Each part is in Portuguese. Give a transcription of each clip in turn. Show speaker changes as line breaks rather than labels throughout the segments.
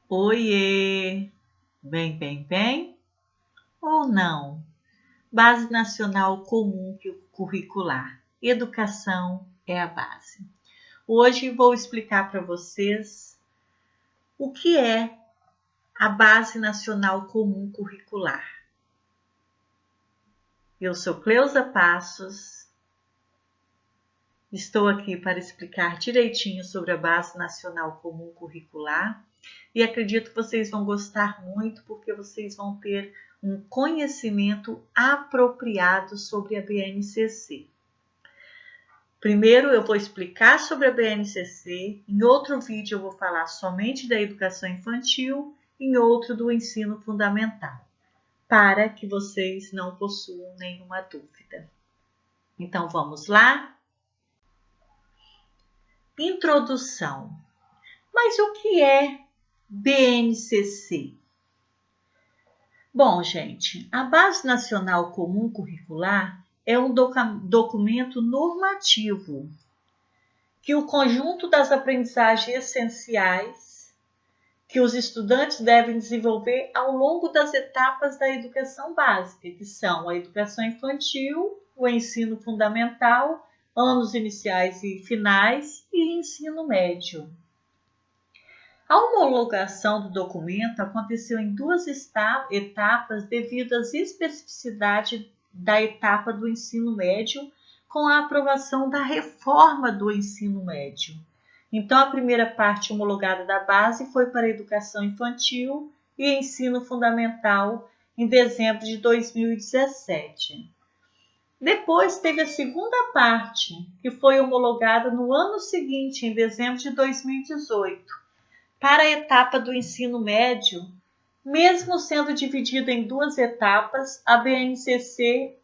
Oiê! Bem? Ou não? Base Nacional Comum Curricular. Educação é a base. Hoje vou explicar para vocês o que é a Base Nacional Comum Curricular. Eu sou Cleusa Passos. Estou aqui para explicar direitinho sobre a Base Nacional Comum Curricular e acredito que vocês vão gostar muito porque vocês vão ter um conhecimento apropriado sobre a BNCC. Primeiro eu vou explicar sobre a BNCC, em outro vídeo eu vou falar somente da educação infantil, em outro do ensino fundamental, para que vocês não possuam nenhuma dúvida. Então vamos lá? Introdução. Mas o que é BNCC? Bom, gente, a Base Nacional Comum Curricular é um documento normativo que o conjunto das aprendizagens essenciais que os estudantes devem desenvolver ao longo das etapas da educação básica, que são a educação infantil, o ensino fundamental, anos iniciais e finais e ensino médio. A homologação do documento aconteceu em duas etapas devido às especificidades da etapa do ensino médio com a aprovação da reforma do ensino médio. Então, a primeira parte homologada da base foi para a educação infantil e ensino fundamental em dezembro de 2017. Depois teve a segunda parte, que foi homologada no ano seguinte, em dezembro de 2018. Para a etapa do ensino médio, mesmo sendo dividida em duas etapas, a BNCC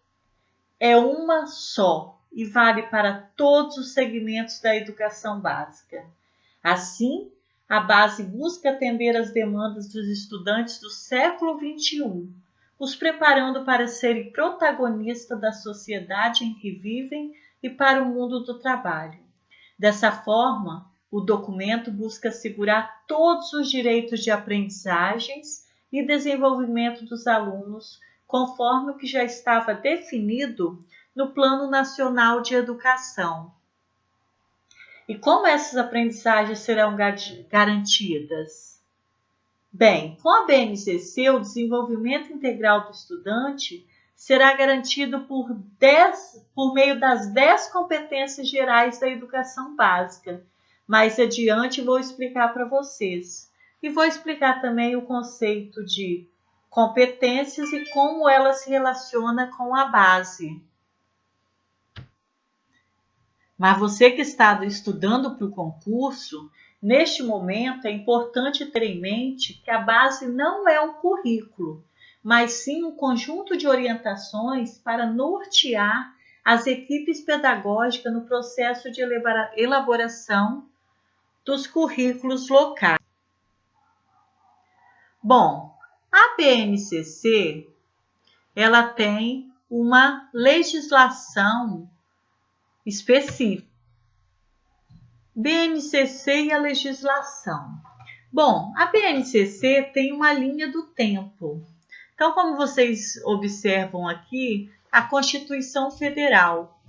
é uma só e vale para todos os segmentos da educação básica. Assim, a base busca atender às demandas dos estudantes do século XXI, os preparando para serem protagonistas da sociedade em que vivem e para o mundo do trabalho. Dessa forma, o documento busca assegurar todos os direitos de aprendizagens e desenvolvimento dos alunos, conforme o que já estava definido no Plano Nacional de Educação. E como essas aprendizagens serão garantidas? Bem, com a BNCC, o desenvolvimento integral do estudante será garantido por meio das 10 competências gerais da educação básica. Mais adiante vou explicar para vocês. E vou explicar também o conceito de competências e como ela se relaciona com a base. Mas você que está estudando para o concurso, neste momento é importante ter em mente que a base não é um currículo, mas sim um conjunto de orientações para nortear as equipes pedagógicas no processo de elaboração dos currículos locais. Bom, a BNCC, ela tem uma legislação específica. BNCC e a legislação. Bom, a BNCC tem uma linha do tempo. Então, como vocês observam aqui, a Constituição Federal,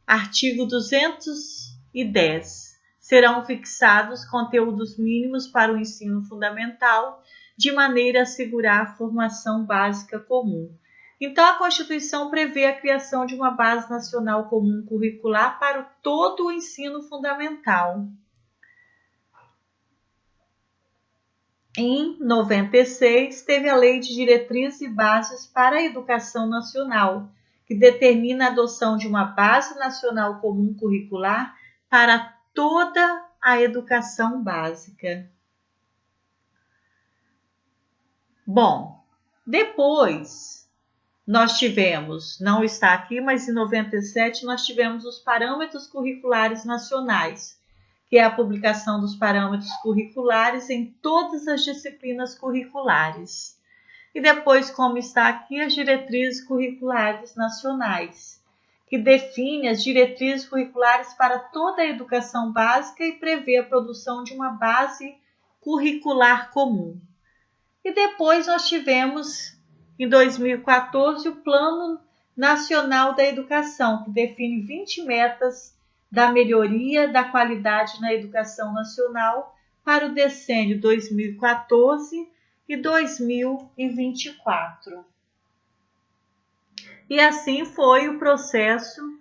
artigo 210, serão fixados conteúdos mínimos para o ensino fundamental, de maneira a assegurar a formação básica comum. Então, a Constituição prevê a criação de uma base nacional comum curricular para todo o ensino fundamental. Em 96, teve a Lei de Diretrizes e Bases para a Educação Nacional, que determina a adoção de uma base nacional comum curricular para toda a educação básica. Bom, depois nós tivemos, não está aqui, mas em 97 nós tivemos os parâmetros curriculares nacionais, que é a publicação dos parâmetros curriculares em todas as disciplinas curriculares. E depois, como está aqui, as diretrizes curriculares nacionais, que define as diretrizes curriculares para toda a educação básica e prevê a produção de uma base curricular comum. E depois nós tivemos, em 2014, o Plano Nacional da Educação, que define 20 metas da melhoria da qualidade na educação nacional para o decênio 2014 e 2024. E assim foi o processo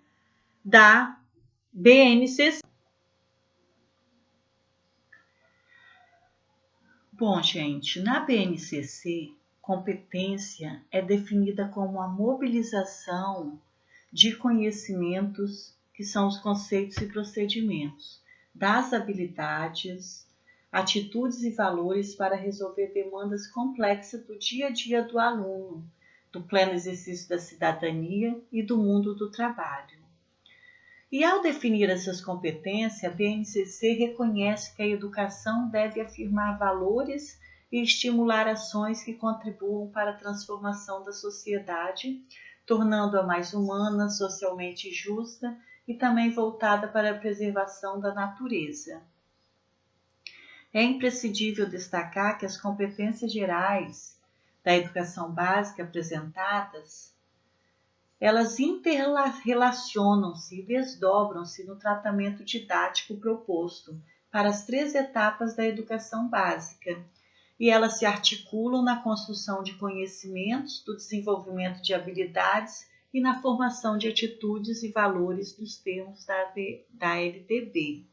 da BNCC. Bom, gente, na BNCC, competência é definida como a mobilização de conhecimentos, que são os conceitos e procedimentos, das habilidades, atitudes e valores para resolver demandas complexas do dia a dia do aluno, do pleno exercício da cidadania e do mundo do trabalho. E ao definir essas competências, a BNCC reconhece que a educação deve afirmar valores e estimular ações que contribuam para a transformação da sociedade, tornando-a mais humana, socialmente justa e também voltada para a preservação da natureza. É imprescindível destacar que as competências gerais da educação básica apresentadas, elas interrelacionam-se e desdobram-se no tratamento didático proposto para as 3 etapas da educação básica, e elas se articulam na construção de conhecimentos, do desenvolvimento de habilidades e na formação de atitudes e valores dos termos da LDB.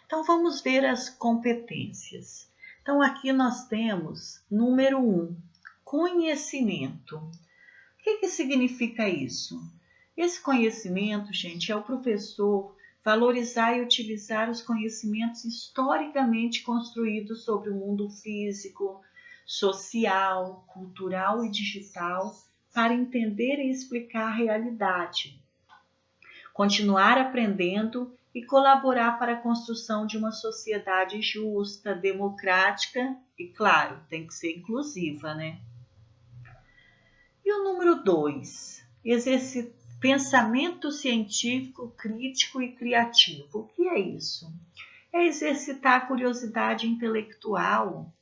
Então, vamos ver as competências. Então, aqui nós temos, número 1, conhecimento. O que significa isso? Esse conhecimento, gente, é o professor valorizar e utilizar os conhecimentos historicamente construídos sobre o mundo físico, social, cultural e digital para entender e explicar a realidade, continuar aprendendo e colaborar para a construção de uma sociedade justa, democrática e, claro, tem que ser inclusiva, né? E o número 2, pensamento científico, crítico e criativo. O que é isso? É exercitar a curiosidade intelectual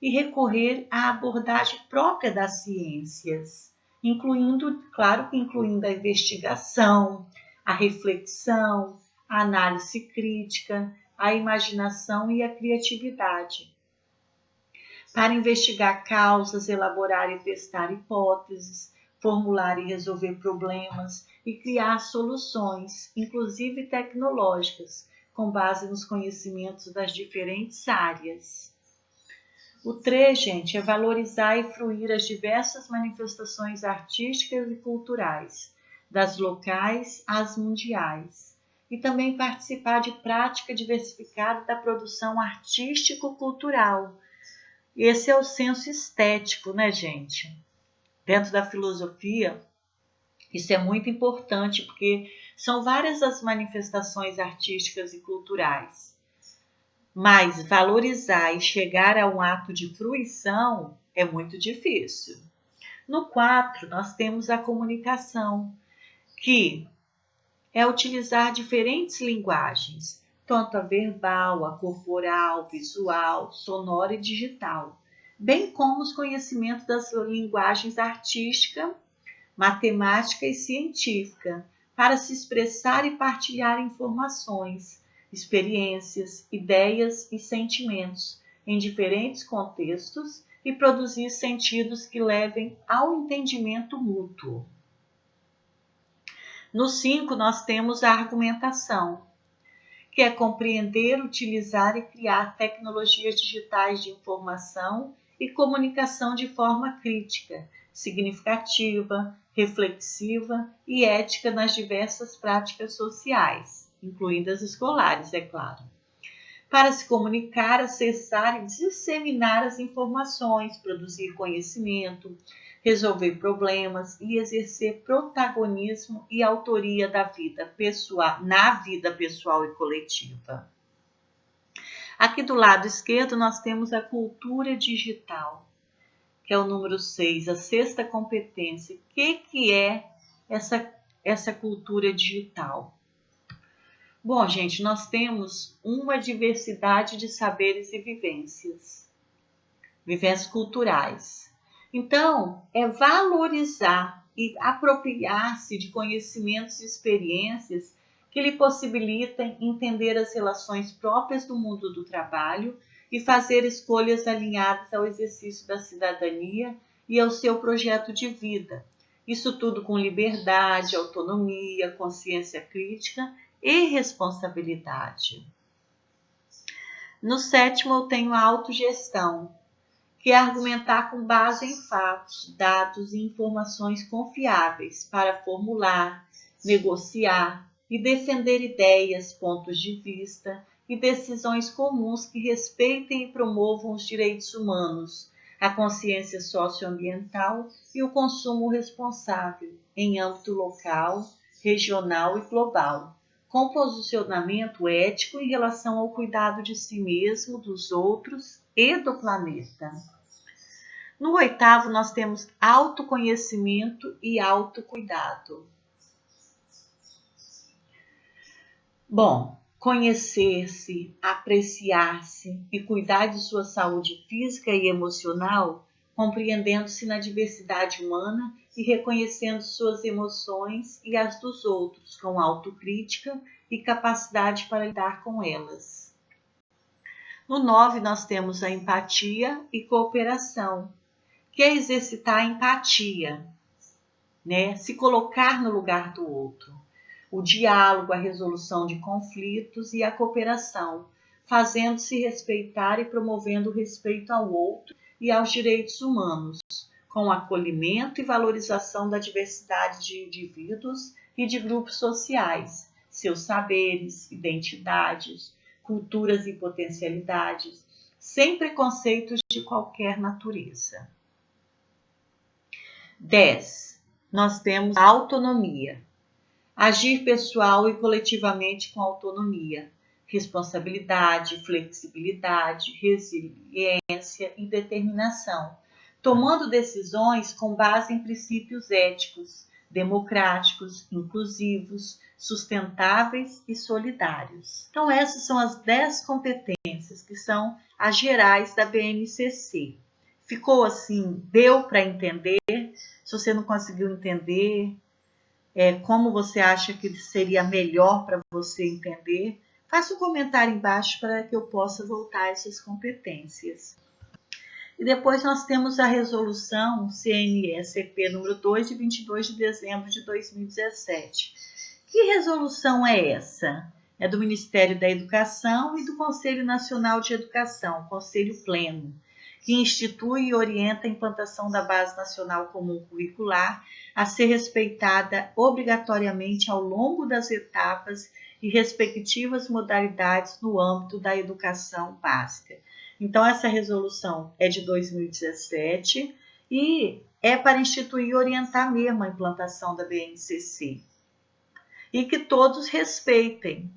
e recorrer à abordagem própria das ciências, incluindo a investigação, a reflexão, a análise crítica, a imaginação e a criatividade, para investigar causas, elaborar e testar hipóteses, formular e resolver problemas e criar soluções, inclusive tecnológicas, com base nos conhecimentos das diferentes áreas. O 3, gente, é valorizar e fruir as diversas manifestações artísticas e culturais, das locais às mundiais, e também participar de prática diversificada da produção artístico-cultural. Esse é o senso estético, né, gente? Dentro da filosofia, isso é muito importante, porque são várias as manifestações artísticas e culturais. Mas valorizar e chegar a um ato de fruição é muito difícil. No 4, nós temos a comunicação, que é utilizar diferentes linguagens, tanto a verbal, a corporal, visual, sonora e digital, bem como os conhecimentos das linguagens artística, matemática e científica, para se expressar e partilhar informações, experiências, ideias e sentimentos em diferentes contextos e produzir sentidos que levem ao entendimento mútuo. No 5, nós temos a argumentação, que é compreender, utilizar e criar tecnologias digitais de informação e comunicação de forma crítica, significativa, reflexiva e ética nas diversas práticas sociais, incluindo as escolares, é claro. Para se comunicar, acessar e disseminar as informações, produzir conhecimento, resolver problemas e exercer protagonismo e autoria da vida pessoal, na vida pessoal e coletiva. Aqui do lado esquerdo nós temos a cultura digital, que é o número 6, a 6ª competência. O que é essa cultura digital? Bom, gente, nós temos uma diversidade de saberes e vivências culturais. Então, é valorizar e apropriar-se de conhecimentos e experiências que lhe possibilitem entender as relações próprias do mundo do trabalho e fazer escolhas alinhadas ao exercício da cidadania e ao seu projeto de vida. Isso tudo com liberdade, autonomia, consciência crítica e responsabilidade. No 7º, eu tenho a autogestão, que é argumentar com base em fatos, dados e informações confiáveis para formular, negociar e defender ideias, pontos de vista e decisões comuns que respeitem e promovam os direitos humanos, a consciência socioambiental e o consumo responsável em âmbito local, regional e global, com posicionamento ético em relação ao cuidado de si mesmo, dos outros e do planeta. No 8º, nós temos autoconhecimento e autocuidado. Bom, conhecer-se, apreciar-se e cuidar de sua saúde física e emocional, compreendendo-se na diversidade humana e reconhecendo suas emoções e as dos outros, com autocrítica e capacidade para lidar com elas. No 9, nós temos a empatia e cooperação, que é exercitar a empatia, né? Se colocar no lugar do outro. O diálogo, a resolução de conflitos e a cooperação, fazendo-se respeitar e promovendo o respeito ao outro e aos direitos humanos, com acolhimento e valorização da diversidade de indivíduos e de grupos sociais, seus saberes, identidades, culturas e potencialidades, sem preconceitos de qualquer natureza. 10. Nós temos a autonomia. Agir pessoal e coletivamente com autonomia, responsabilidade, flexibilidade, resiliência e determinação, tomando decisões com base em princípios éticos, democráticos, inclusivos, sustentáveis e solidários. Então, essas são as 10 competências que são as gerais da BNCC. Ficou assim? Deu para entender? Se você não conseguiu entender, como você acha que seria melhor para você entender, faça um comentário embaixo para que eu possa voltar a essas competências. E depois nós temos a resolução CNE-CP número 2, de 22 de dezembro de 2017. Que resolução é essa? É do Ministério da Educação e do Conselho Nacional de Educação, Conselho Pleno, que institui e orienta a implantação da Base Nacional Comum Curricular a ser respeitada obrigatoriamente ao longo das etapas e respectivas modalidades no âmbito da educação básica. Então, essa resolução é de 2017 e é para instituir e orientar mesmo a implantação da BNCC. E que todos respeitem,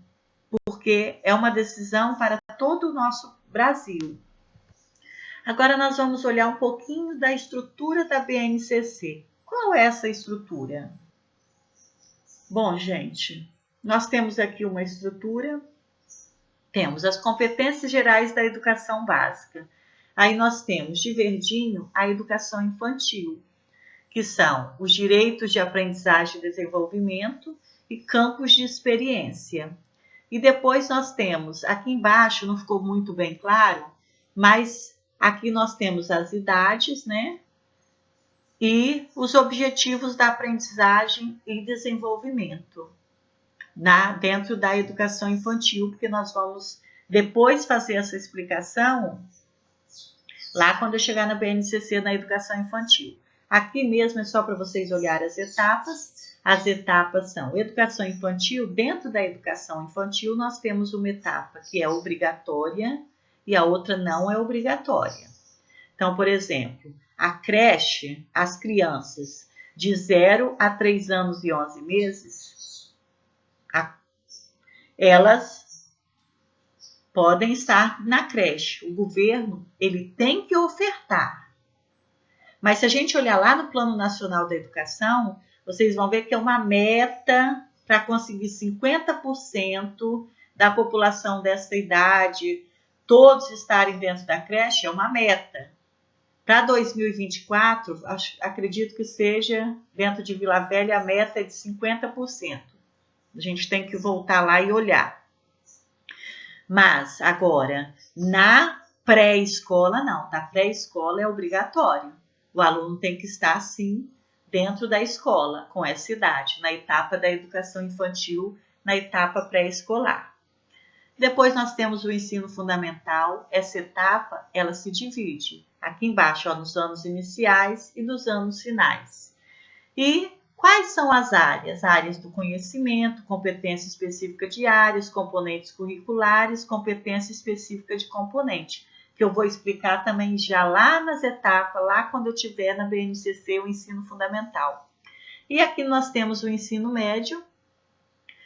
porque é uma decisão para todo o nosso Brasil. Agora nós vamos olhar um pouquinho da estrutura da BNCC. Qual é essa estrutura? Bom, gente, nós temos aqui uma estrutura, temos as competências gerais da educação básica. Aí nós temos de verdinho a educação infantil, que são os direitos de aprendizagem e desenvolvimento e campos de experiência. E depois nós temos, aqui embaixo não ficou muito bem claro, mas aqui nós temos as idades, né? E os objetivos da aprendizagem e desenvolvimento dentro da educação infantil, porque nós vamos depois fazer essa explicação lá quando eu chegar na BNCC na educação infantil. Aqui mesmo é só para vocês olharem as etapas. As etapas são educação infantil. Dentro da educação infantil nós temos uma etapa que é obrigatória e a outra não é obrigatória. Então, por exemplo, a creche, as crianças de 0 a 3 anos e 11 meses, elas podem estar na creche. O governo, ele tem que ofertar. Mas se a gente olhar lá no Plano Nacional da Educação, vocês vão ver que é uma meta para conseguir 50% da população dessa idade, todos estarem dentro da creche, é uma meta. Para 2024, acredito que seja, dentro de Vila Velha, a meta é de 50%. A gente tem que voltar lá e olhar. Mas, agora, na pré-escola, não. Na pré-escola é obrigatório. O aluno tem que estar, sim, dentro da escola, com essa idade, na etapa da educação infantil, na etapa pré-escolar. Depois nós temos o ensino fundamental. Essa etapa, ela se divide aqui embaixo, ó, nos anos iniciais e nos anos finais. E quais são as áreas? Áreas do conhecimento, competência específica de áreas, componentes curriculares, competência específica de componente, que eu vou explicar também já lá nas etapas, lá quando eu tiver na BNCC o ensino fundamental. E aqui nós temos o ensino médio,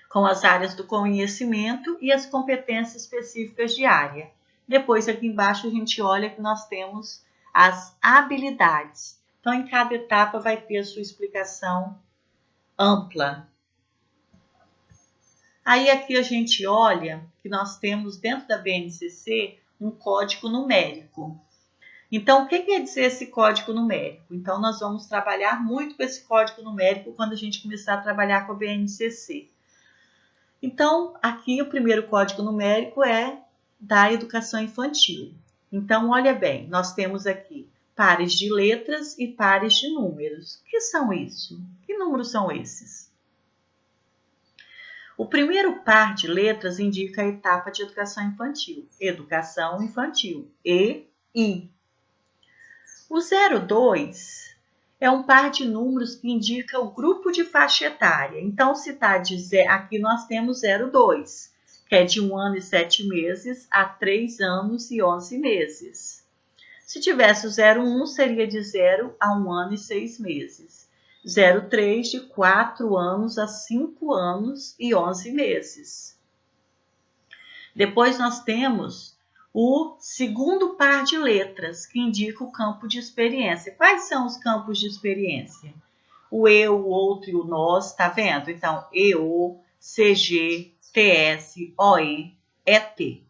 com as áreas do conhecimento e as competências específicas de área. Depois, aqui embaixo, a gente olha que nós temos as habilidades. Então, em cada etapa vai ter a sua explicação ampla. Aí, aqui a gente olha que nós temos dentro da BNCC um código numérico. Então, o que quer dizer esse código numérico? Então, nós vamos trabalhar muito com esse código numérico quando a gente começar a trabalhar com a BNCC. Então, aqui o primeiro código numérico é da educação infantil. Então, olha bem, nós temos aqui pares de letras e pares de números. O que são isso? Que números são esses? O primeiro par de letras indica a etapa de educação infantil. Educação infantil, EI. O 02 é um par de números que indica o grupo de faixa etária. Então, se está aqui nós temos 02, que é de 1 ano e 7 meses a 3 anos e 11 meses. Se tivesse o 01, seria de 0 a 1 ano e 6 meses. 03, de 4 anos a 5 anos e 11 meses. Depois nós temos o segundo par de letras, que indica o campo de experiência. Quais são os campos de experiência? O eu, o outro e o nós, tá vendo? Então, EO, CG, TS, OE, ET.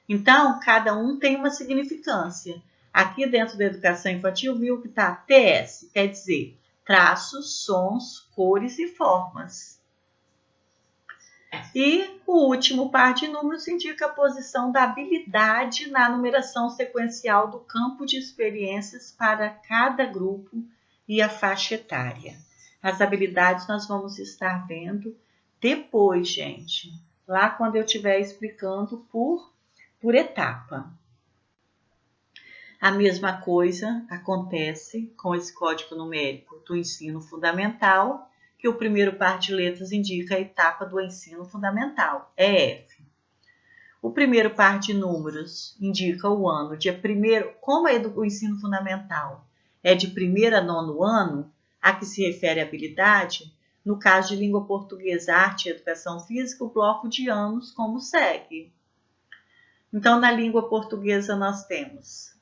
Então, cada um tem uma significância. Aqui dentro da educação infantil, viu que tá TS, quer dizer traços, sons, cores e formas. E o último par de números indica a posição da habilidade na numeração sequencial do campo de experiências para cada grupo e a faixa etária. As habilidades nós vamos estar vendo depois, gente, lá quando eu estiver explicando por etapa. A mesma coisa acontece com esse código numérico do ensino fundamental, que o primeiro par de letras indica a etapa do ensino fundamental, EF. O primeiro par de números indica o ano de primeiro, como é o ensino fundamental é de 1º a 9º ano, a que se refere à habilidade, no caso de língua portuguesa, arte e educação física, o bloco de anos como segue. Então, na língua portuguesa nós temos,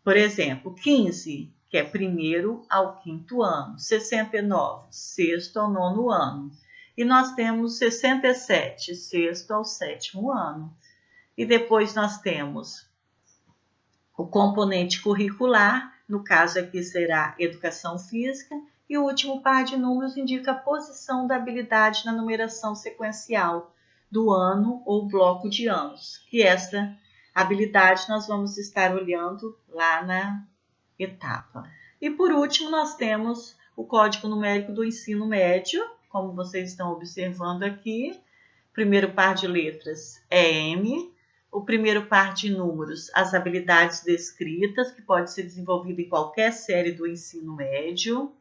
por exemplo, 15, que é 1º ao 5º ano, 69, 6º ao 9º ano. E nós temos 67, 6º ao 7º ano. E depois nós temos o componente curricular, no caso aqui será educação física, e o último par de números indica a posição da habilidade na numeração sequencial do ano ou bloco de anos, que essa habilidade nós vamos estar olhando lá na etapa. E por último, nós temos o código numérico do ensino médio, como vocês estão observando aqui. Primeiro par de letras é M. O primeiro par de números, as habilidades descritas, que pode ser desenvolvida em qualquer série do ensino médio.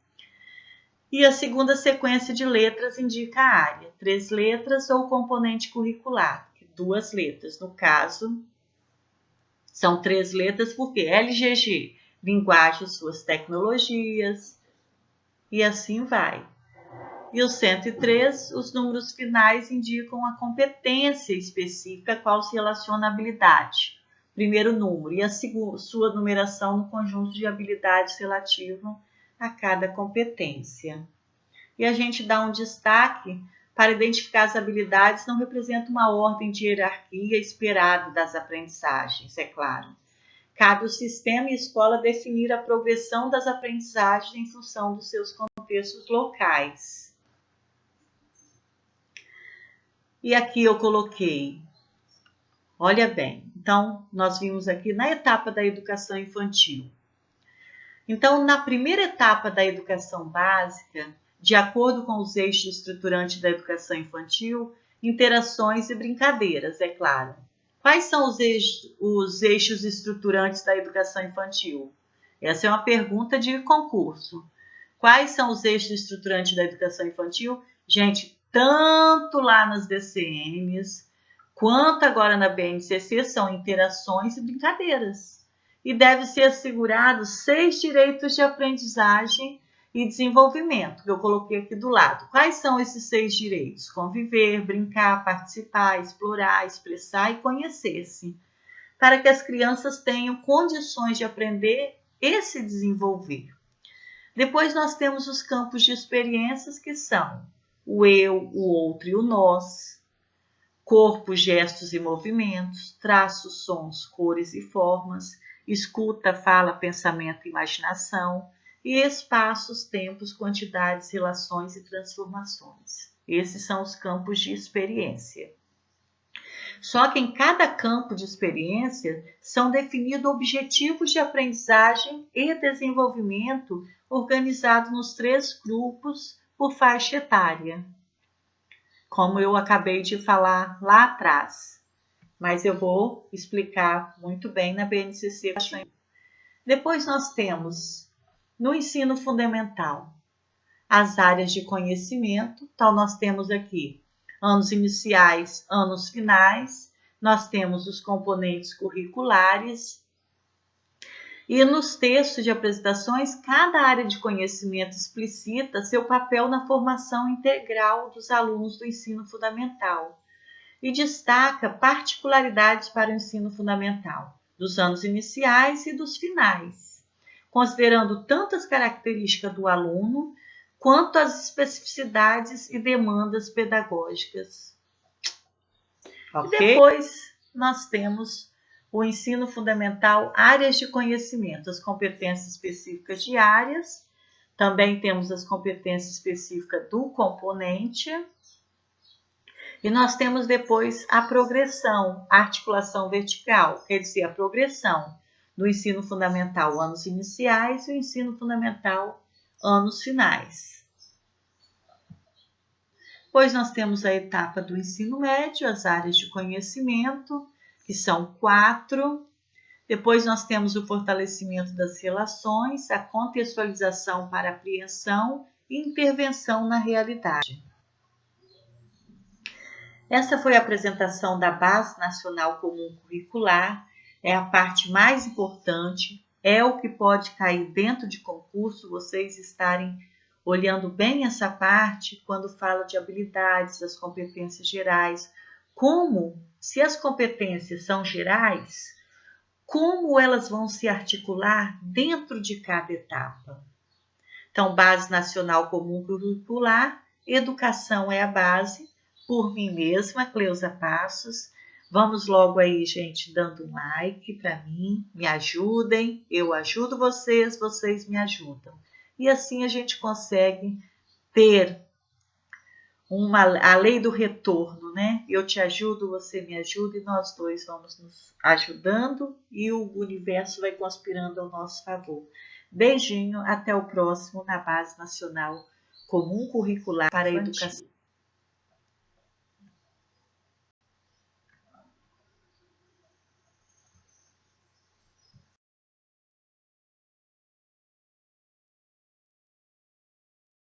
E a segunda sequência de letras indica a área, 3 letras ou componente curricular, 2 letras. No caso, são 3 letras porque LGG, linguagem e suas tecnologias, e assim vai. E o 103, os números finais indicam a competência específica a qual se relaciona a habilidade. Primeiro número e a sua numeração no conjunto de habilidades relativa a cada competência. e a gente dá um destaque para identificar as habilidades, não representa uma ordem de hierarquia esperada das aprendizagens, é claro. Cabe ao sistema e escola definir a progressão das aprendizagens em função dos seus contextos locais. E aqui eu coloquei, olha bem, então nós vimos aqui na etapa da educação infantil. Então, na primeira etapa da educação básica, de acordo com os eixos estruturantes da educação infantil, interações e brincadeiras, é claro. Quais são os eixos estruturantes da educação infantil? Essa é uma pergunta de concurso. Quais são os eixos estruturantes da educação infantil? Gente, tanto lá nas DCMs, quanto agora na BNCC, são interações e brincadeiras. E deve ser assegurados 6 direitos de aprendizagem e desenvolvimento, que eu coloquei aqui do lado. Quais são esses 6 direitos? Conviver, brincar, participar, explorar, expressar e conhecer-se, para que as crianças tenham condições de aprender e se desenvolver. Depois nós temos os campos de experiências, que são o eu, o outro e o nós, corpo, gestos e movimentos, traços, sons, cores e formas, escuta, fala, pensamento e imaginação, e espaços, tempos, quantidades, relações e transformações. Esses são os campos de experiência. Só que em cada campo de experiência são definidos objetivos de aprendizagem e desenvolvimento organizados nos 3 grupos por faixa etária, como eu acabei de falar lá atrás. Mas eu vou explicar muito bem na BNCC. Depois nós temos, no ensino fundamental, as áreas de conhecimento. Então, nós temos aqui anos iniciais, anos finais, nós temos os componentes curriculares, e nos textos de apresentações, cada área de conhecimento explicita seu papel na formação integral dos alunos do ensino fundamental e destaca particularidades para o ensino fundamental, dos anos iniciais e dos finais, considerando tanto as características do aluno quanto as especificidades e demandas pedagógicas. Okay? E depois nós temos o ensino fundamental, áreas de conhecimento, as competências específicas de áreas, também temos as competências específicas do componente, e nós temos depois a progressão, a articulação vertical, quer dizer, a progressão do ensino fundamental, anos iniciais, e o ensino fundamental, anos finais. Depois nós temos a etapa do ensino médio, as áreas de conhecimento, que são 4. Depois nós temos o fortalecimento das relações, a contextualização para apreensão e intervenção na realidade. Essa foi a apresentação da Base Nacional Comum Curricular, é a parte mais importante, é o que pode cair dentro de concurso, vocês estarem olhando bem essa parte quando fala de habilidades, das competências gerais, como, se as competências são gerais, como elas vão se articular dentro de cada etapa. Então, Base Nacional Comum Curricular, educação é a base, por mim mesma, Cleusa Passos. Vamos logo aí, gente, dando um like para mim, me ajudem, eu ajudo vocês, vocês me ajudam. E assim a gente consegue ter a lei do retorno, né? Eu te ajudo, você me ajuda e nós dois vamos nos ajudando e o universo vai conspirando ao nosso favor. Beijinho, até o próximo na Base Nacional Comum Curricular para a Educação.